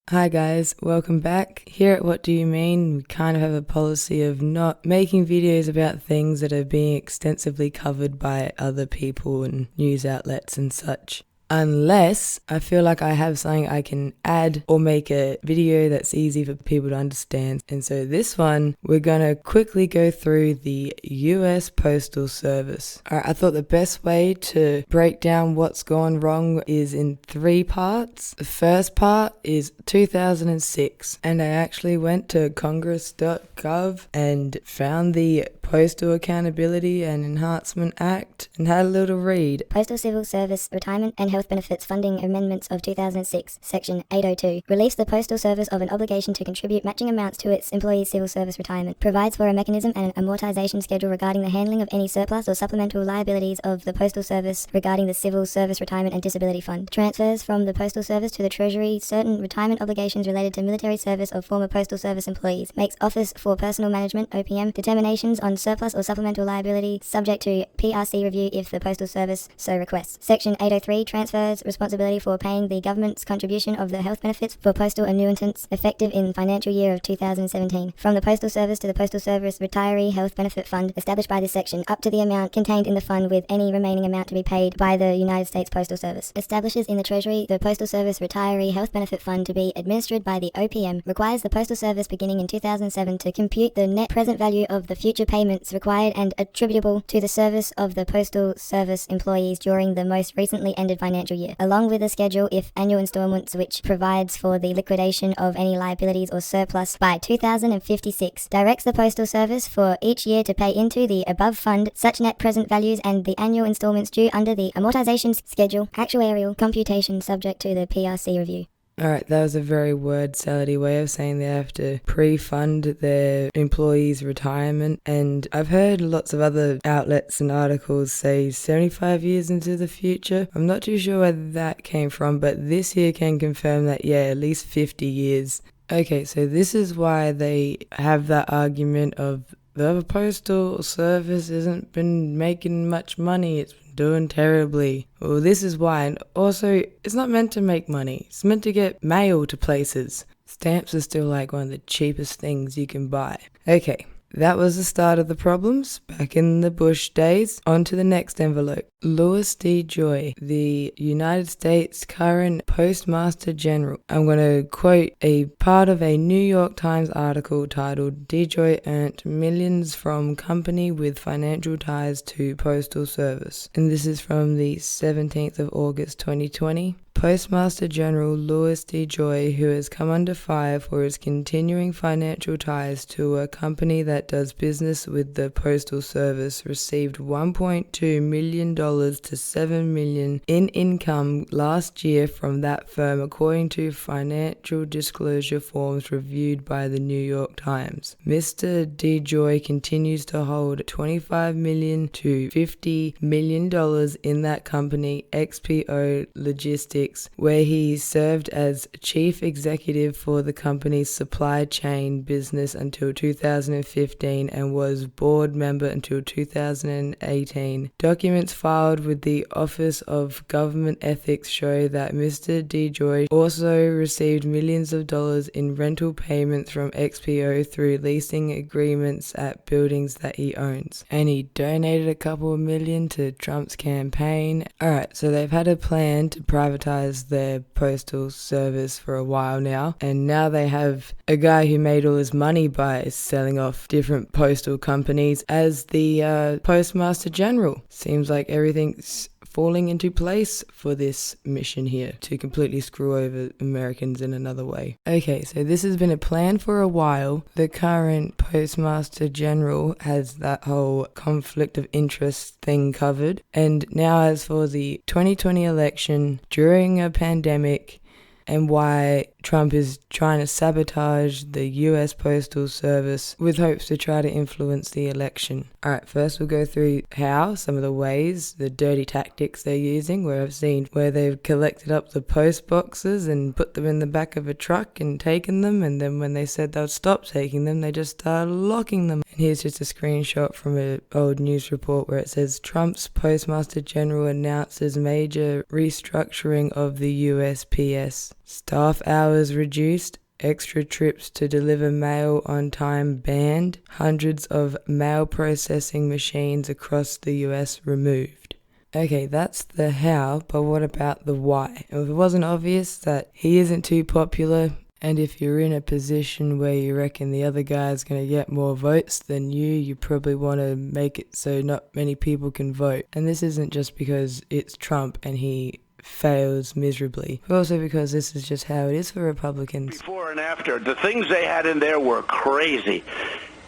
Hi guys, welcome back. Here at What Do You Mean, we kind of have a policy of not making videos about things that are being extensively covered by other people and news outlets and such. Unless I feel like I have something I can add or make a video that's easy for people to understand. And so this one, we're going to quickly go through the US Postal Service. Alright, I thought the best way to break down what's gone wrong is in 3 parts. The first part is 2006, and I actually went to congress.gov and found the Postal Accountability and Enhancement Act and had a little read. Postal Civil Service Retirement and Health Benefits Funding Amendments of 2006, Section 802, relieves the Postal Service of an obligation to contribute matching amounts to its employees' civil service retirement, provides for a mechanism and an amortization schedule regarding the handling of any surplus or supplemental liabilities of the Postal Service regarding the Civil Service Retirement and Disability Fund, transfers from the Postal Service to the Treasury certain retirement obligations related to military service of former Postal Service employees, makes Office for Personnel Management, OPM, determinations on surplus or supplemental liability subject to PRC review if the Postal Service so requests. Section 803 transfers responsibility for paying the government's contribution of the health benefits for postal annuitants effective in financial year of 2017 from the Postal Service to the Postal Service Retiree Health Benefit Fund established by this section up to the amount contained in the fund, with any remaining amount to be paid by the United States Postal Service. Establishes in the Treasury the Postal Service Retiree Health Benefit Fund to be administered by the OPM. Requires the Postal Service beginning in 2007 to compute the net present value of the future payments required and attributable to the service of the Postal Service employees during the most recently ended financial year, along with a schedule if annual installments, which provides for the liquidation of any liabilities or surplus by 2056. Directs the Postal Service for each year to pay into the above fund such net present values and the annual installments due under the amortization schedule, actuarial computation subject to the PRC review. Alright, that was a very word salady way of saying they have to pre-fund their employees' retirement, and I've heard lots of other outlets and articles say 75 years into the future. I'm not too sure where that came from, but this here can confirm that, yeah, at least 50 years. Okay, so this is why they have that argument of the Postal Service hasn't been making much money, it's doing terribly. Well, this is why. And also, it's not meant to make money. It's meant to get mail to places. Stamps are still like one of the cheapest things you can buy. Okay, that was the start of the problems back in the Bush days. On to the next envelope. Louis DeJoy, the United States current Postmaster General. I'm going to quote a part of a New York Times article titled "DeJoy Earned Millions from Company with Financial Ties to Postal Service." And this is from the 17th of August 2020. Postmaster General Louis DeJoy, who has come under fire for his continuing financial ties to a company that does business with the Postal Service, received $1.2 million to $7 million in income last year from that firm, according to financial disclosure forms reviewed by the New York Times. Mr. DeJoy continues to hold $25 million to $50 million in that company, XPO Logistics, where he served as chief executive for the company's supply chain business until 2015 and was board member until 2018. Documents filed with the Office of Government Ethics show that Mr. DeJoy also received millions of dollars in rental payments from XPO through leasing agreements at buildings that he owns. And he donated a couple of million to Trump's campaign. Alright, so they've had a plan to privatize their postal service for a while now, and now they have a guy who made all his money by selling off different postal companies as the Postmaster General. Seems like everything's falling into place for this mission here to completely screw over Americans in another way. Okay, so this has been a plan for a while. The current Postmaster General has that whole conflict of interest thing covered. And now as for the 2020 election during a pandemic, and why Trump is trying to sabotage the US Postal Service with hopes to try to influence the election. Alright, first we'll go through some of the ways, the dirty tactics they're using, where I've seen where they've collected up the post boxes and put them in the back of a truck and taken them, and then when they said they'd stop taking them, they just started locking them. And here's just a screenshot from an old news report where it says Trump's Postmaster General announces major restructuring of the USPS. Staff hours reduced, extra trips to deliver mail on time banned, hundreds of mail processing machines across the US removed. Okay, that's the how, but what about the why? If it wasn't obvious that he isn't too popular, and if you're in a position where you reckon the other guy's going to get more votes than you probably want to make it so not many people can vote. And this isn't just because it's Trump and he fails miserably, but also because this is just how it is for Republicans. Before and after, the things they had in there were crazy.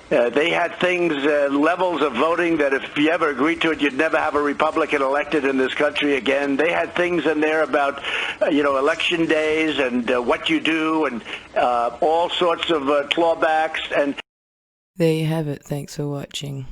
They had things, levels of voting that if you ever agreed to it, you'd never have a Republican elected in this country again. They had things in there about, election days and what you do and all sorts of clawbacks. And there you have it. Thanks for watching.